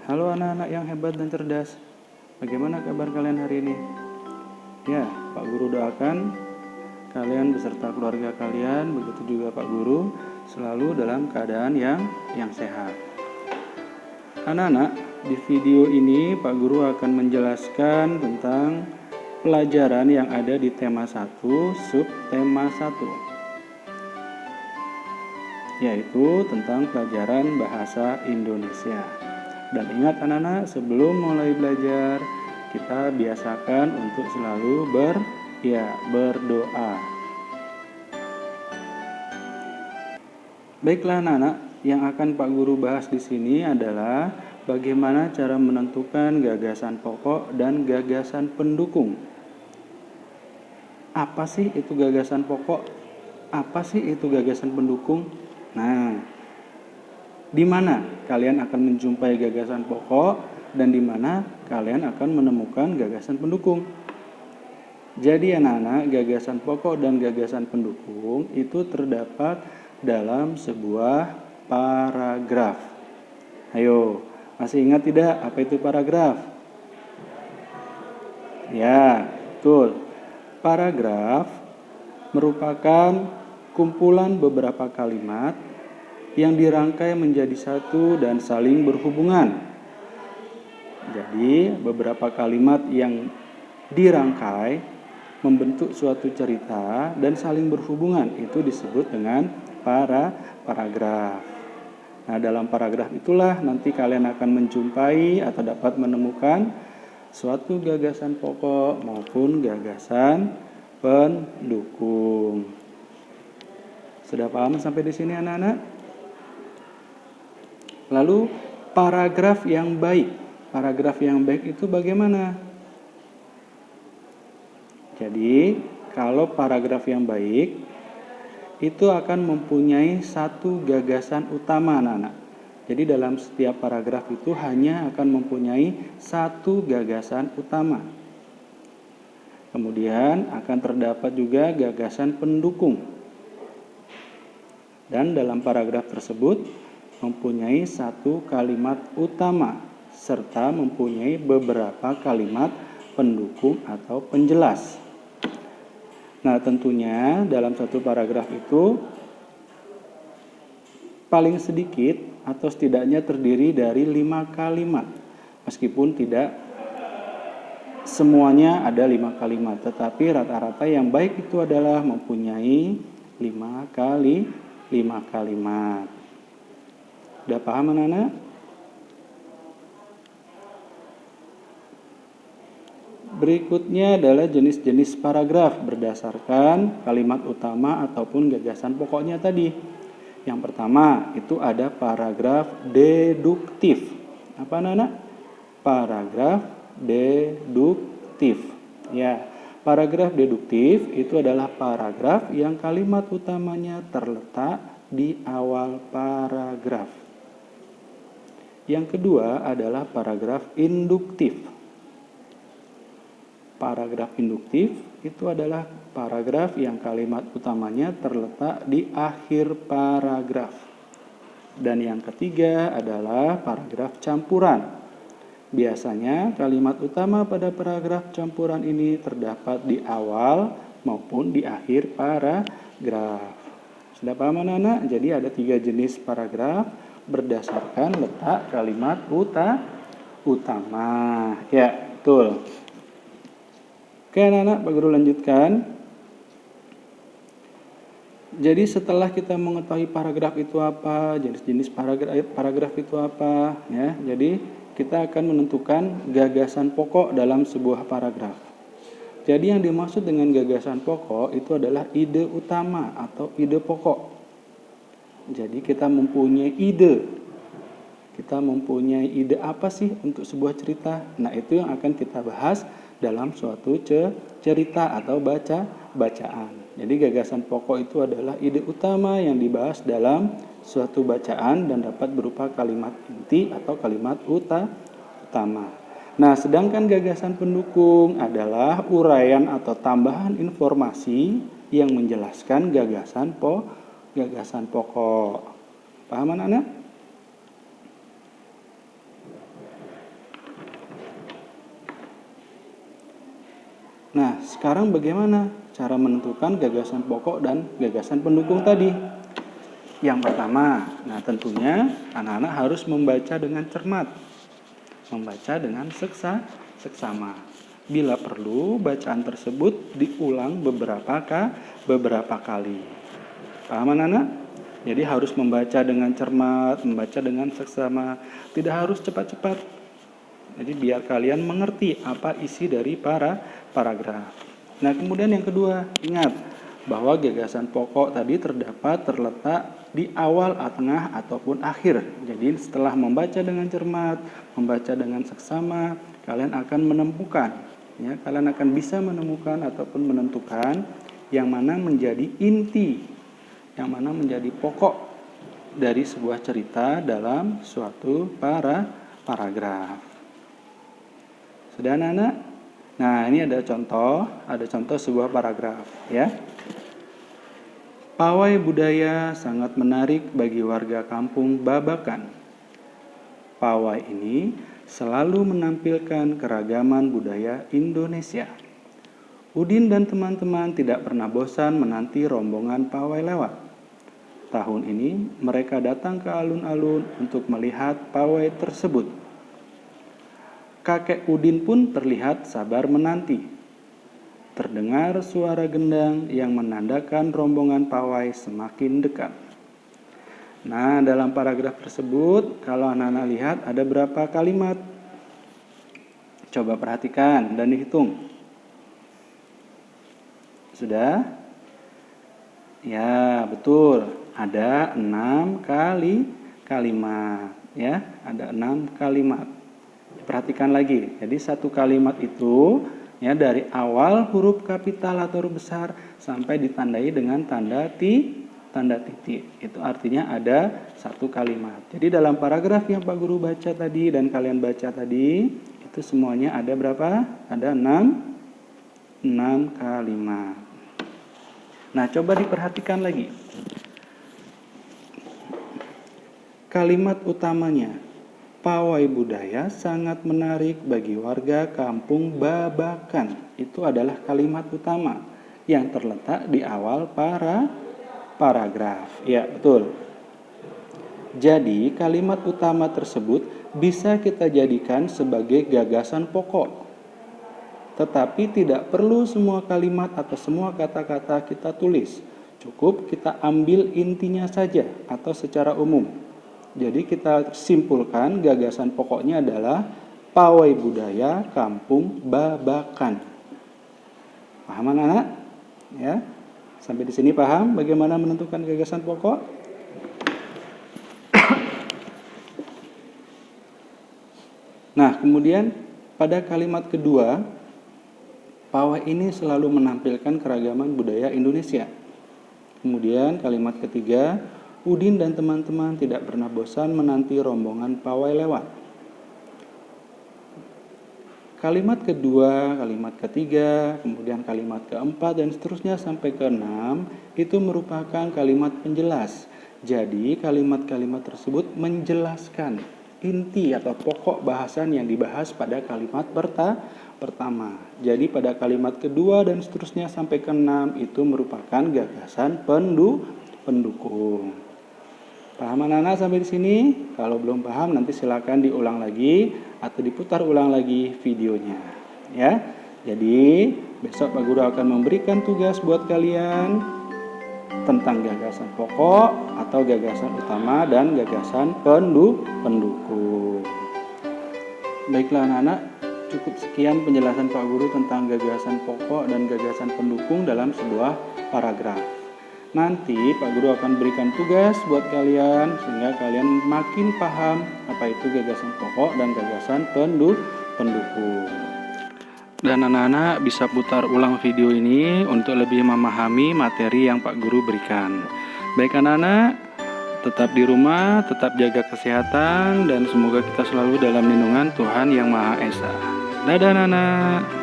Halo anak-anak yang hebat dan cerdas. Bagaimana kabar kalian hari ini? Ya, Pak Guru doakan kalian beserta keluarga kalian, begitu juga Pak Guru, selalu dalam keadaan yang sehat. Anak-anak, di video ini Pak Guru akan menjelaskan tentang pelajaran yang ada di tema 1, subtema 1, yaitu tentang pelajaran bahasa Indonesia. Dan ingat anak-anak, sebelum mulai belajar, kita biasakan untuk selalu berdoa. Baiklah anak-anak, yang akan Pak Guru bahas di sini adalah bagaimana cara menentukan gagasan pokok dan gagasan pendukung. Apa sih itu gagasan pokok? Apa sih itu gagasan pendukung? Nah, di mana kalian akan menjumpai gagasan pokok dan di mana kalian akan menemukan gagasan pendukung. Jadi anak-anak, gagasan pokok dan gagasan pendukung itu terdapat dalam sebuah paragraf. Ayo, masih ingat tidak apa itu paragraf? Ya, betul. Paragraf merupakan kumpulan beberapa kalimat yang dirangkai menjadi satu dan saling berhubungan. Jadi, beberapa kalimat yang dirangkai membentuk suatu cerita dan saling berhubungan itu disebut dengan paragraf. Nah, dalam paragraf itulah nanti kalian akan menjumpai atau dapat menemukan suatu gagasan pokok maupun gagasan pendukung. Sudah paham sampai di sini anak-anak? Lalu paragraf yang baik. Paragraf yang baik itu bagaimana? Jadi, kalau paragraf yang baik itu akan mempunyai satu gagasan utama anak-anak. Jadi dalam setiap paragraf itu hanya akan mempunyai satu gagasan utama. Kemudian akan terdapat juga gagasan pendukung. Dan dalam paragraf tersebut mempunyai satu kalimat utama serta mempunyai beberapa kalimat pendukung atau penjelas. Nah, tentunya dalam satu paragraf itu paling sedikit atau setidaknya terdiri dari 5 kalimat. Meskipun tidak semuanya ada 5 kalimat, tetapi rata-rata yang baik itu adalah mempunyai 5 kalimat. Udah paham anak-anak? Berikutnya adalah jenis-jenis paragraf berdasarkan kalimat utama ataupun gagasan pokoknya tadi. Yang pertama itu ada paragraf deduktif. Apa anak-anak? Paragraf deduktif. Ya, paragraf deduktif itu adalah paragraf yang kalimat utamanya terletak di awal paragraf. Yang kedua adalah paragraf induktif. Paragraf induktif itu adalah paragraf yang kalimat utamanya terletak di akhir paragraf. Dan yang ketiga adalah paragraf campuran. Biasanya kalimat utama pada paragraf campuran ini terdapat di awal maupun di akhir paragraf. Sudah paham anak-anak? Jadi ada 3 jenis paragraf berdasarkan letak kalimat utama. Ya, betul. Oke anak-anak, Pak Guru lanjutkan. Jadi setelah kita mengetahui paragraf itu apa, jenis-jenis paragraf itu apa, ya. Jadi kita akan menentukan gagasan pokok dalam sebuah paragraf. Jadi yang dimaksud dengan gagasan pokok itu adalah ide utama atau ide pokok. Jadi kita mempunyai ide. Kita mempunyai ide apa sih untuk sebuah cerita? Nah, itu yang akan kita bahas dalam suatu cerita atau bacaan. Jadi gagasan pokok itu adalah ide utama yang dibahas dalam suatu bacaan dan dapat berupa kalimat inti atau kalimat utama. Nah, sedangkan gagasan pendukung adalah uraian atau tambahan informasi yang menjelaskan gagasan pokok. Paham anak-anak? Nah, sekarang bagaimana cara menentukan gagasan pokok dan gagasan pendukung tadi? Yang pertama, nah tentunya anak-anak harus membaca dengan cermat, membaca dengan seksama. Bila perlu, bacaan tersebut diulang beberapa kali. Paham anak-anak? Jadi harus membaca dengan cermat, membaca dengan seksama, tidak harus cepat-cepat. Jadi biar kalian mengerti apa isi dari paragraf. Nah, kemudian yang kedua, ingat bahwa gagasan pokok tadi terletak di awal, tengah, ataupun akhir. Jadi setelah membaca dengan cermat, membaca dengan seksama, kalian akan menemukan, ya, kalian akan bisa menemukan ataupun menentukan yang mana menjadi inti, yang mana menjadi pokok dari sebuah cerita dalam suatu paragraf. Sudah anak-anak? Nah, ini ada contoh sebuah paragraf, ya. Pawai budaya sangat menarik bagi warga kampung Babakan. Pawai ini selalu menampilkan keragaman budaya Indonesia. Udin dan teman-teman tidak pernah bosan menanti rombongan pawai lewat. Tahun ini mereka datang ke alun-alun untuk melihat pawai tersebut. Kakek Udin pun terlihat sabar menanti. Terdengar suara gendang yang menandakan rombongan pawai semakin dekat. Nah, dalam paragraf tersebut, kalau anak-anak lihat ada berapa kalimat? Coba perhatikan dan dihitung. Sudah? Ya, betul. Ada 6 kalimat. Ya, ada 6 kalimat. Perhatikan lagi. Jadi satu kalimat itu, ya, dari awal huruf kapital atau huruf besar sampai ditandai dengan tanda titik. Itu artinya ada satu kalimat. Jadi dalam paragraf yang Pak Guru baca tadi dan kalian baca tadi, itu semuanya ada berapa? Ada 6 kalimat. Nah, coba diperhatikan lagi. Kalimat utamanya, pawai budaya sangat menarik bagi warga kampung Babakan. Itu adalah kalimat utama yang terletak di awal paragraf. Ya, betul. Jadi, kalimat utama tersebut bisa kita jadikan sebagai gagasan pokok. Tetapi tidak perlu semua kalimat atau semua kata-kata kita tulis. Cukup kita ambil intinya saja atau secara umum. Jadi kita simpulkan gagasan pokoknya adalah pawai budaya kampung Babakan. Paham anak-anak? Ya. Sampai di sini paham bagaimana menentukan gagasan pokok? Nah, kemudian pada kalimat kedua, pawai ini selalu menampilkan keragaman budaya Indonesia. Kemudian kalimat ketiga, Udin dan teman-teman tidak pernah bosan menanti rombongan pawai lewat. Kalimat kedua, kalimat ketiga, kemudian kalimat keempat, dan seterusnya sampai ke-6, itu merupakan kalimat penjelas. Jadi kalimat-kalimat tersebut menjelaskan inti atau pokok bahasan yang dibahas pada kalimat pertama. Jadi pada kalimat kedua dan seterusnya sampai ke-6 itu merupakan gagasan pendukung. Paham anak-anak sampai di sini? Kalau belum paham nanti silakan diulang lagi atau diputar ulang lagi videonya, ya. Jadi besok Pak Guru akan memberikan tugas buat kalian tentang gagasan pokok atau gagasan utama dan gagasan pendukung. Baiklah anak-anak, cukup sekian penjelasan Pak Guru tentang gagasan pokok dan gagasan pendukung dalam sebuah paragraf. Nanti Pak Guru akan berikan tugas buat kalian sehingga kalian makin paham apa itu gagasan pokok dan gagasan pendukung. Dan anak-anak bisa putar ulang video ini untuk lebih memahami materi yang Pak Guru berikan. Baik anak-anak, tetap di rumah, tetap jaga kesehatan, dan semoga kita selalu dalam lindungan Tuhan Yang Maha Esa. Dadah anak-anak.